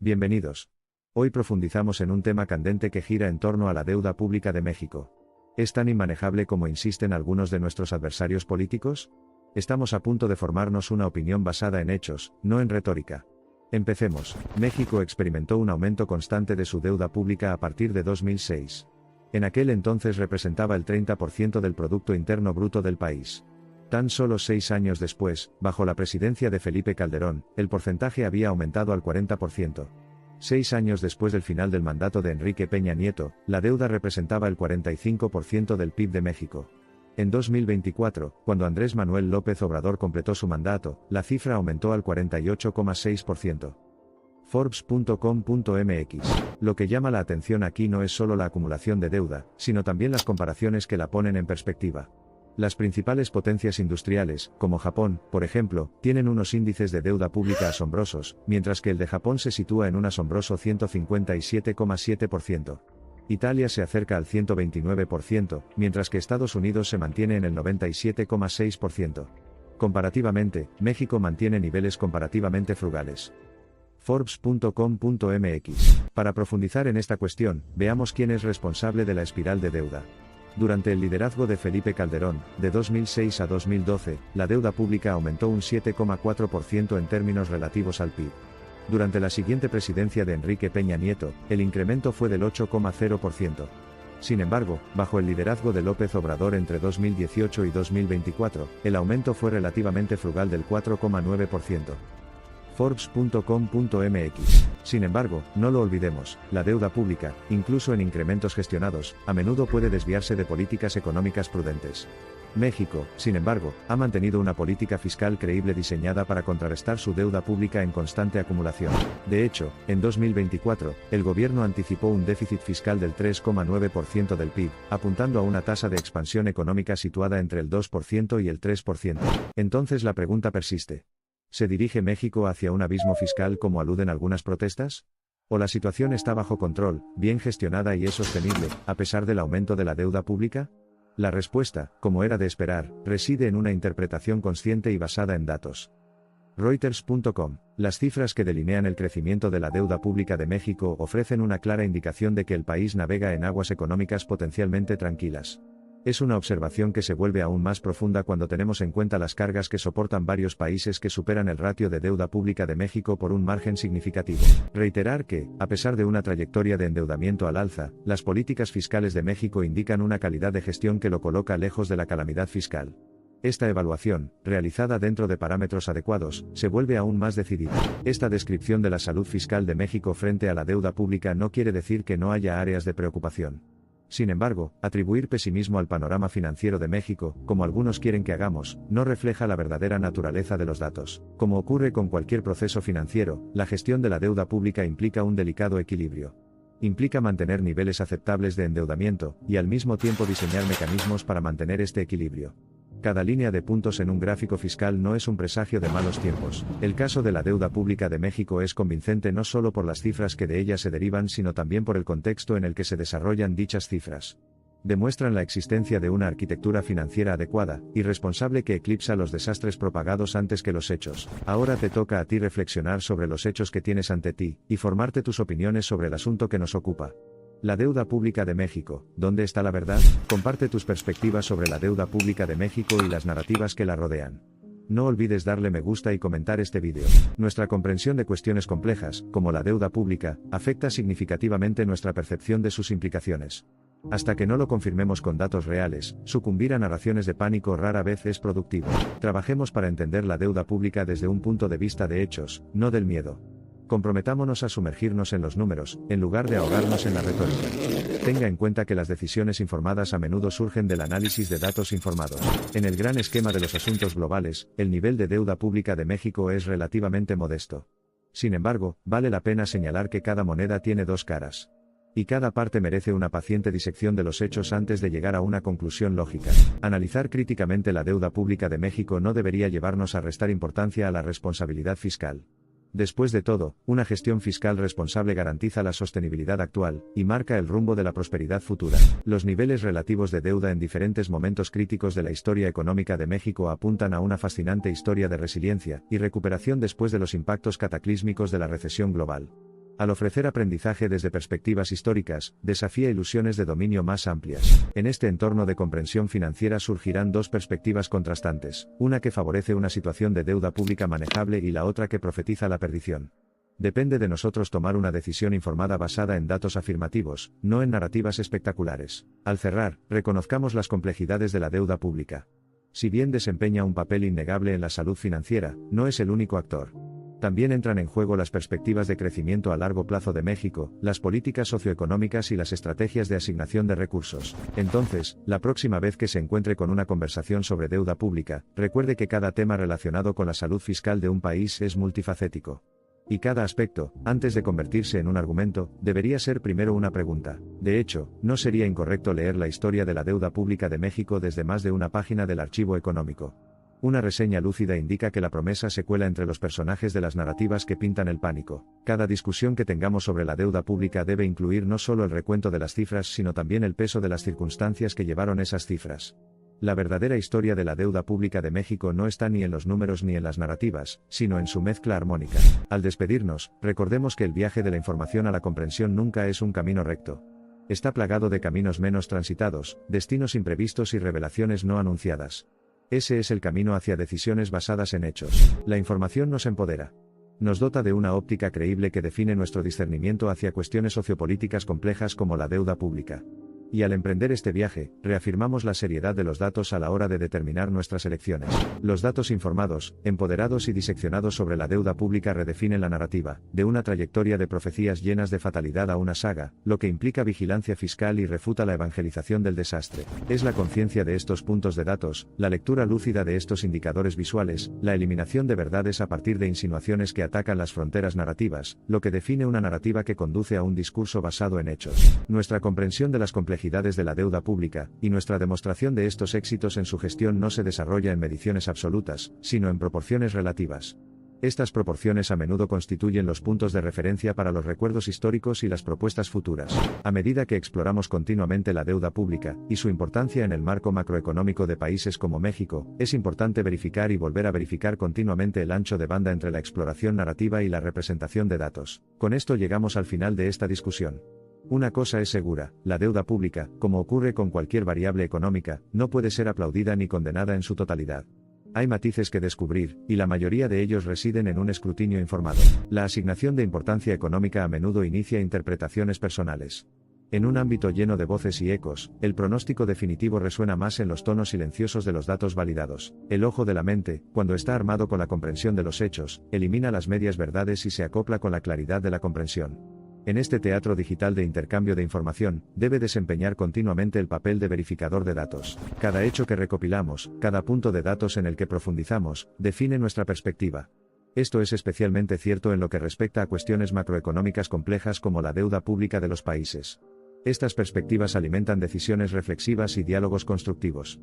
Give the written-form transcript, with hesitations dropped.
Bienvenidos. Hoy profundizamos en un tema candente que gira en torno a la deuda pública de México. ¿Es tan inmanejable como insisten algunos de nuestros adversarios políticos? Estamos a punto de formarnos una opinión basada en hechos, no en retórica. Empecemos. México experimentó un aumento constante de su deuda pública a partir de 2006. En aquel entonces representaba el 30% del Producto Interno Bruto del país. Tan solo 6 años después, bajo la presidencia de Felipe Calderón, el porcentaje había aumentado al 40%. 6 años después del final del mandato de Enrique Peña Nieto, la deuda representaba el 45% del PIB de México. En 2024, cuando Andrés Manuel López Obrador completó su mandato, la cifra aumentó al 48,6%. Forbes.com.mx. Lo que llama la atención aquí no es solo la acumulación de deuda, sino también las comparaciones que la ponen en perspectiva. Las principales potencias industriales, como Japón, por ejemplo, tienen unos índices de deuda pública asombrosos, mientras que el de Japón se sitúa en un asombroso 157,7%. Italia se acerca al 129%, mientras que Estados Unidos se mantiene en el 97,6%. Comparativamente, México mantiene niveles comparativamente frugales. Forbes.com.mx. Para profundizar en esta cuestión, veamos quién es responsable de la espiral de deuda. Durante el liderazgo de Felipe Calderón, de 2006 a 2012, la deuda pública aumentó un 7,4% en términos relativos al PIB. Durante la siguiente presidencia de Enrique Peña Nieto, el incremento fue del 8,0%. Sin embargo, bajo el liderazgo de López Obrador entre 2018 y 2024, el aumento fue relativamente frugal del 4,9%. Forbes.com.mx. Sin embargo, no lo olvidemos, la deuda pública, incluso en incrementos gestionados, a menudo puede desviarse de políticas económicas prudentes. México, sin embargo, ha mantenido una política fiscal creíble diseñada para contrarrestar su deuda pública en constante acumulación. De hecho, en 2024, el gobierno anticipó un déficit fiscal del 3,9% del PIB, apuntando a una tasa de expansión económica situada entre el 2% y el 3%. Entonces la pregunta persiste. ¿Se dirige México hacia un abismo fiscal como aluden algunas protestas? ¿O la situación está bajo control, bien gestionada y es sostenible, a pesar del aumento de la deuda pública? La respuesta, como era de esperar, reside en una interpretación consciente y basada en datos. Reuters.com. Las cifras que delinean el crecimiento de la deuda pública de México ofrecen una clara indicación de que el país navega en aguas económicas potencialmente tranquilas. Es una observación que se vuelve aún más profunda cuando tenemos en cuenta las cargas que soportan varios países que superan el ratio de deuda pública de México por un margen significativo. Reiterar que, a pesar de una trayectoria de endeudamiento al alza, las políticas fiscales de México indican una calidad de gestión que lo coloca lejos de la calamidad fiscal. Esta evaluación, realizada dentro de parámetros adecuados, se vuelve aún más decidida. Esta descripción de la salud fiscal de México frente a la deuda pública no quiere decir que no haya áreas de preocupación. Sin embargo, atribuir pesimismo al panorama financiero de México, como algunos quieren que hagamos, no refleja la verdadera naturaleza de los datos. Como ocurre con cualquier proceso financiero, la gestión de la deuda pública implica un delicado equilibrio. Implica mantener niveles aceptables de endeudamiento, y al mismo tiempo diseñar mecanismos para mantener este equilibrio. Cada línea de puntos en un gráfico fiscal no es un presagio de malos tiempos. El caso de la deuda pública de México es convincente no solo por las cifras que de ella se derivan, sino también por el contexto en el que se desarrollan dichas cifras. Demuestran la existencia de una arquitectura financiera adecuada y responsable que eclipsa los desastres propagados antes que los hechos. Ahora te toca a ti reflexionar sobre los hechos que tienes ante ti, y formarte tus opiniones sobre el asunto que nos ocupa. La deuda pública de México, ¿dónde está la verdad? Comparte tus perspectivas sobre la deuda pública de México y las narrativas que la rodean. No olvides darle me gusta y comentar este vídeo. Nuestra comprensión de cuestiones complejas, como la deuda pública, afecta significativamente nuestra percepción de sus implicaciones. Hasta que no lo confirmemos con datos reales, sucumbir a narraciones de pánico rara vez es productivo. Trabajemos para entender la deuda pública desde un punto de vista de hechos, no del miedo. Comprometámonos a sumergirnos en los números, en lugar de ahogarnos en la retórica. Tenga en cuenta que las decisiones informadas a menudo surgen del análisis de datos informados. En el gran esquema de los asuntos globales, el nivel de deuda pública de México es relativamente modesto. Sin embargo, vale la pena señalar que cada moneda tiene dos caras. Y cada parte merece una paciente disección de los hechos antes de llegar a una conclusión lógica. Analizar críticamente la deuda pública de México no debería llevarnos a restar importancia a la responsabilidad fiscal. Después de todo, una gestión fiscal responsable garantiza la sostenibilidad actual, y marca el rumbo de la prosperidad futura. Los niveles relativos de deuda en diferentes momentos críticos de la historia económica de México apuntan a una fascinante historia de resiliencia y recuperación después de los impactos cataclísmicos de la recesión global. Al ofrecer aprendizaje desde perspectivas históricas, desafía ilusiones de dominio más amplias. En este entorno de comprensión financiera surgirán dos perspectivas contrastantes, una que favorece una situación de deuda pública manejable y la otra que profetiza la perdición. Depende de nosotros tomar una decisión informada basada en datos afirmativos, no en narrativas espectaculares. Al cerrar, reconozcamos las complejidades de la deuda pública. Si bien desempeña un papel innegable en la salud financiera, no es el único actor. También entran en juego las perspectivas de crecimiento a largo plazo de México, las políticas socioeconómicas y las estrategias de asignación de recursos. Entonces, la próxima vez que se encuentre con una conversación sobre deuda pública, recuerde que cada tema relacionado con la salud fiscal de un país es multifacético. Y cada aspecto, antes de convertirse en un argumento, debería ser primero una pregunta. De hecho, no sería incorrecto leer la historia de la deuda pública de México desde más de una página del archivo económico. Una reseña lúcida indica que la promesa se cuela entre los personajes de las narrativas que pintan el pánico. Cada discusión que tengamos sobre la deuda pública debe incluir no solo el recuento de las cifras sino también el peso de las circunstancias que llevaron esas cifras. La verdadera historia de la deuda pública de México no está ni en los números ni en las narrativas, sino en su mezcla armónica. Al despedirnos, recordemos que el viaje de la información a la comprensión nunca es un camino recto. Está plagado de caminos menos transitados, destinos imprevistos y revelaciones no anunciadas. Ese es el camino hacia decisiones basadas en hechos. La información nos empodera. Nos dota de una óptica creíble que define nuestro discernimiento hacia cuestiones sociopolíticas complejas como la deuda pública. Y al emprender este viaje, reafirmamos la seriedad de los datos a la hora de determinar nuestras elecciones. Los datos informados, empoderados y diseccionados sobre la deuda pública redefinen la narrativa, de una trayectoria de profecías llenas de fatalidad a una saga, lo que implica vigilancia fiscal y refuta la evangelización del desastre. Es la conciencia de estos puntos de datos, la lectura lúcida de estos indicadores visuales, la eliminación de verdades a partir de insinuaciones que atacan las fronteras narrativas, lo que define una narrativa que conduce a un discurso basado en hechos. Nuestra comprensión de las complejidades de la deuda pública, y nuestra demostración de estos éxitos en su gestión no se desarrolla en mediciones absolutas, sino en proporciones relativas. Estas proporciones a menudo constituyen los puntos de referencia para los recuerdos históricos y las propuestas futuras. A medida que exploramos continuamente la deuda pública, y su importancia en el marco macroeconómico de países como México, es importante verificar y volver a verificar continuamente el ancho de banda entre la exploración narrativa y la representación de datos. Con esto llegamos al final de esta discusión. Una cosa es segura, la deuda pública, como ocurre con cualquier variable económica, no puede ser aplaudida ni condenada en su totalidad. Hay matices que descubrir, y la mayoría de ellos residen en un escrutinio informado. La asignación de importancia económica a menudo inicia interpretaciones personales. En un ámbito lleno de voces y ecos, el pronóstico definitivo resuena más en los tonos silenciosos de los datos validados. El ojo de la mente, cuando está armado con la comprensión de los hechos, elimina las medias verdades y se acopla con la claridad de la comprensión. En este teatro digital de intercambio de información, debe desempeñar continuamente el papel de verificador de datos. Cada hecho que recopilamos, cada punto de datos en el que profundizamos, define nuestra perspectiva. Esto es especialmente cierto en lo que respecta a cuestiones macroeconómicas complejas como la deuda pública de los países. Estas perspectivas alimentan decisiones reflexivas y diálogos constructivos.